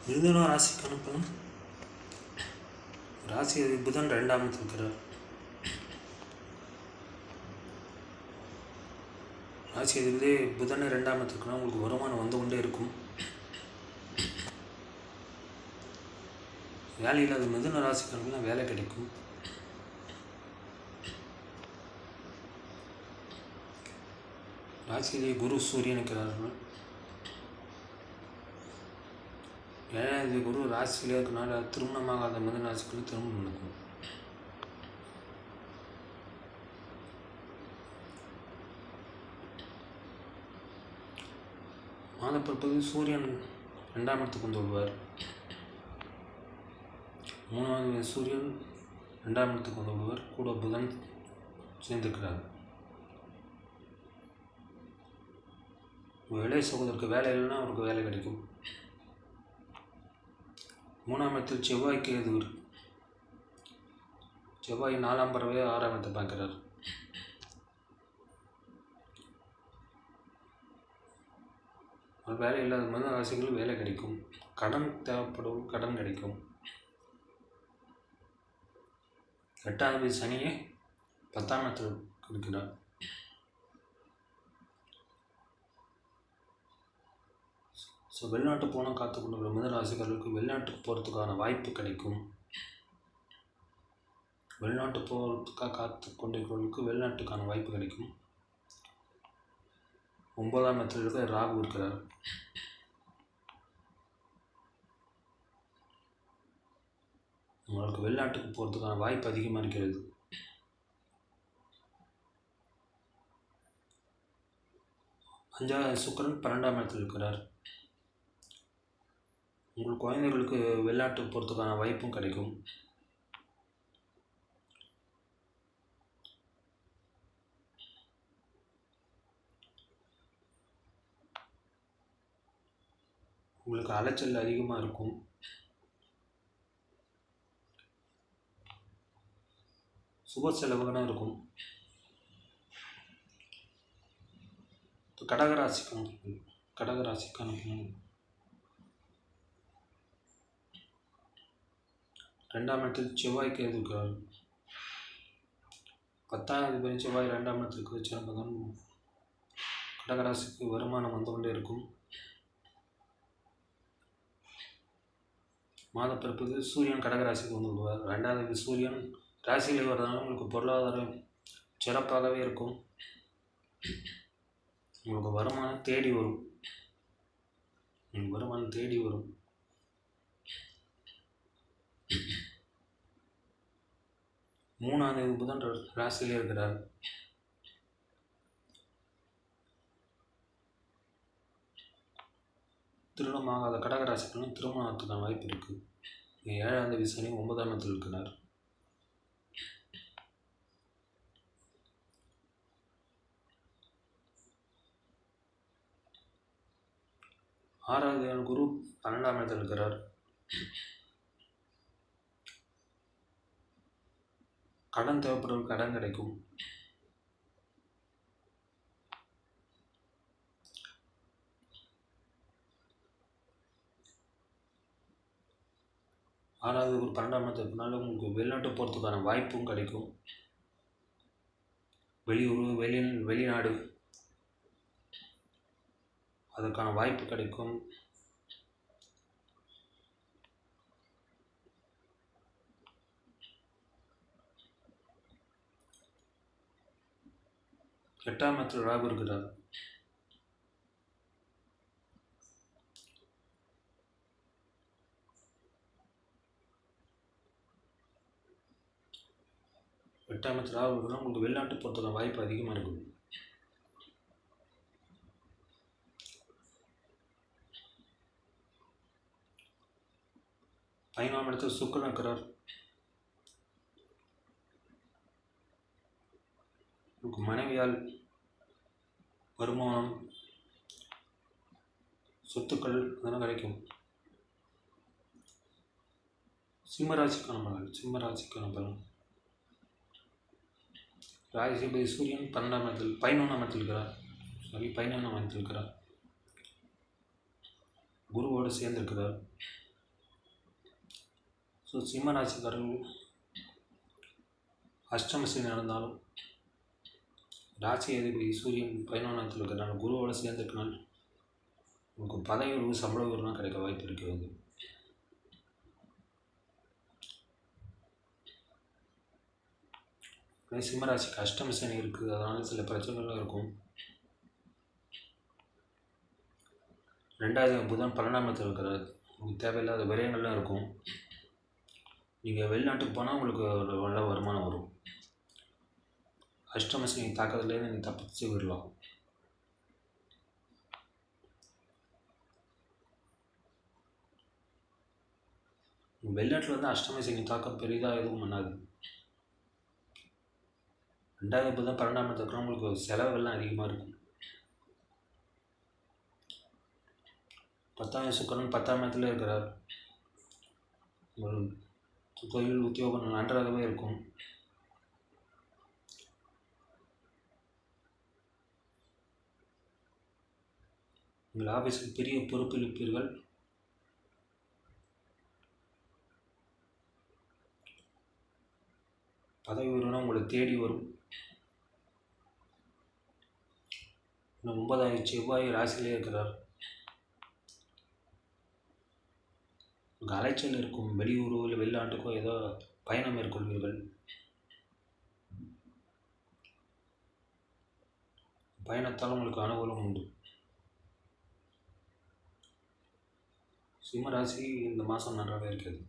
மிதுன ராசிக்கான பலன். ராசி புதன் 2ஆம் இடத்தில் இருக்கிறார். ராசி அதிபதி புதன் 2ஆம் இடத்தில் இருக்கிறார். உங்களுக்கு வருமானம் வந்து கொண்டே இருக்கும். வேலை இல்லாத மிதுன ராசிக்காரங்களாம் வேலை கிடைக்கும். ராசியிலே குரு சூரியன் இருக்கிறார்கள். 7ஆம் குரு ராசியிலே இருக்கிறனால திருமணமாகாத மிதுன ராசிக்கு திருமணம் நடக்கும். மாதப்பிறப்பது சூரியன் 2ஆம் இடத்துக்கு வந்து விடுவார். 3ஆவது சூரியன் 2ஆம் இடத்துக்கு வந்து விடுவார். கூட புதன் சேர்ந்துக்கிறார். இளைய சகோதரருக்கு வேலை இல்லைன்னா அவருக்கு வேலை கிடைக்கும். 3ஆம் இடத்தில் செவ்வாய்க்கு எதுவர். செவ்வாய் 4ஆம் பறவை 6ஆம் இடத்தை பார்க்கிறார். வேலை இல்லாத மிதுன ராசிகளுக்கு வேலை கிடைக்கும். கடன் தேவைப்படும், கடன் கிடைக்கும். 8ஆம் சனியே 10ஆம் இடத்தில் இருக்கிறார். வெளிநாட்டு போனால் காத்து கொண்டிருக்கிற மிதுன ராசிக்காரர்களுக்கு வெளிநாட்டுக்கு போகிறதுக்கான வாய்ப்பு கிடைக்கும். வெளிநாட்டு போகிறதுக்காக காத்து கொண்டிருக்கிறவர்களுக்கு வெளிநாட்டுக்கான வாய்ப்பு கிடைக்கும். 9ஆம் இடத்தில் இருக்க ராகு இருக்கிறார். உங்களுக்கு வெளிநாட்டுக்கு போகிறதுக்கான வாய்ப்பு அதிகமாக இருக்கிறது. 5ஆவது சுக்கிரன் 12ஆம் இடத்தில் இருக்கிறார். உங்கள் குழந்தைகளுக்கு வெளிநாட்டுக்கு போகிறதுக்கான வாய்ப்பும் கிடைக்கும். உங்களுக்கு அலைச்சல் அதிகமாக இருக்கும். சுப செலவுகளும் இருக்கும். கடகராசிக்கான 2ஆம் இடத்தில் செவ்வாய்க்கு இருக்கிறார். 10ஆம் அதிபதி செவ்வாய் 2ஆம் இடத்திற்கு வச்சிருப்பதும் கடகராசிக்கு வருமானம் வந்து கொண்டே இருக்கும். மாதப்பிறப்பது சூரியன் கடகராசிக்கு வந்து விடுவார். 2ஆவது சூரியன் ராசியில் வர்றதுனால உங்களுக்கு பொருளாதாரம் சிறப்பாகவே இருக்கும். உங்களுக்கு வருமானம் தேடி வரும். 3ஆவது புதன் ராசியிலே இருக்கிறார். திருமணமாகாத கடகராசிகளும் திருமணத்துக்கான வாய்ப்பு இருக்கு. 7ஆவது சனி 9ஆம் இடத்தில் இருக்கிறார். ஆறாவது குரு 12ஆம் இடத்தில் இருக்கிறார். கடன் தேவைப்படுற கடன் கிடைக்கும். ஆறாவது ஒரு 12ஆம் இடத்துக்குனால உங்களுக்கு வெளிநாட்டு போகிறதுக்கான வாய்ப்பும் கிடைக்கும். வெளிநாடு அதற்கான வாய்ப்பு கிடைக்கும். எட்டாம் இடத்தில் ராகு இருக்கிறார். எட்டாம் இடத்தில் ராகு இருக்கிறார். உங்களுக்கு வெளிநாட்டு போகிறதுக்கான வாய்ப்பு அதிகமாக இருக்கும். ஐந்தாம் இடத்தில் சுக்கிரன் இருக்கிறார். உங்களுக்கு மனைவியால் வருமானம், சொத்துக்கள் அதெல்லாம் கிடைக்கும். சிம்மராசிக்கான பலன். ராசிபதி சூரியன் 11ஆம் இடத்தில் இருக்கிறார். குருவோடு சேர்ந்திருக்கிறார். ஸோ சிம்ம ராசிக்காரர்கள் அஷ்டம சனி நடந்தாலும் ராசி அதிபதி சூரியன் 11த்தில் இருக்கிறனால குருவோட சேர்ந்துருக்கனால உங்களுக்கு பதவி உயர்வு சம்பள உயர்வுலாம் கிடைக்க வாய்ப்பு இருக்கிறது. சிம்மராசிக்கு அஷ்டம சனி இருக்குது, அதனால சில பிரச்சனைகள்லாம் இருக்கும். 2வது புதன் 12த்தில் இருக்கிறார், உங்களுக்கு தேவையில்லாத விரயங்கள்லாம் இருக்கும். நீங்கள் வெளிநாட்டுக்கு போனால் உங்களுக்கு ஒரு நல்ல வருமானம் வரும். அஷ்டம சனி தாக்கத்துலேருந்து நீங்கள் தப்பிச்சு விடலாம். வெளிநாட்டில் வந்து அஷ்டம சனி தாக்கம் பெரிதாக எதுவும் பண்ணாது. 2வது புதன் 12த்தில் இருக்கிற உங்களுக்கு செலவுகள்லாம் அதிகமாக இருக்கும். 10வது சுக்கிரன் 10ஆம் இடத்துல இருக்கிறார், தொழில் உத்தியோகம் நன்றாகவே இருக்கும். உங்கள் ஆஃபீஸுக்கு பெரிய பொறுப்பளிப்பீர்கள். பதவி உயர்வுனா உங்களை தேடி வரும். இன்னும் 9வது செவ்வாய் ராசியிலே இருக்கிறார், உங்கள் அலைச்சல் இருக்கும். வெளியூரோ இல்லை வெளிநாட்டுக்கோ ஏதோ பயணம் மேற்கொள்வீர்கள். பயணத்தால் உங்களுக்கு அனுகூலம் உண்டு. சிம்ம ராசி இந்த மாதம் நன்றாக இருக்கிறது.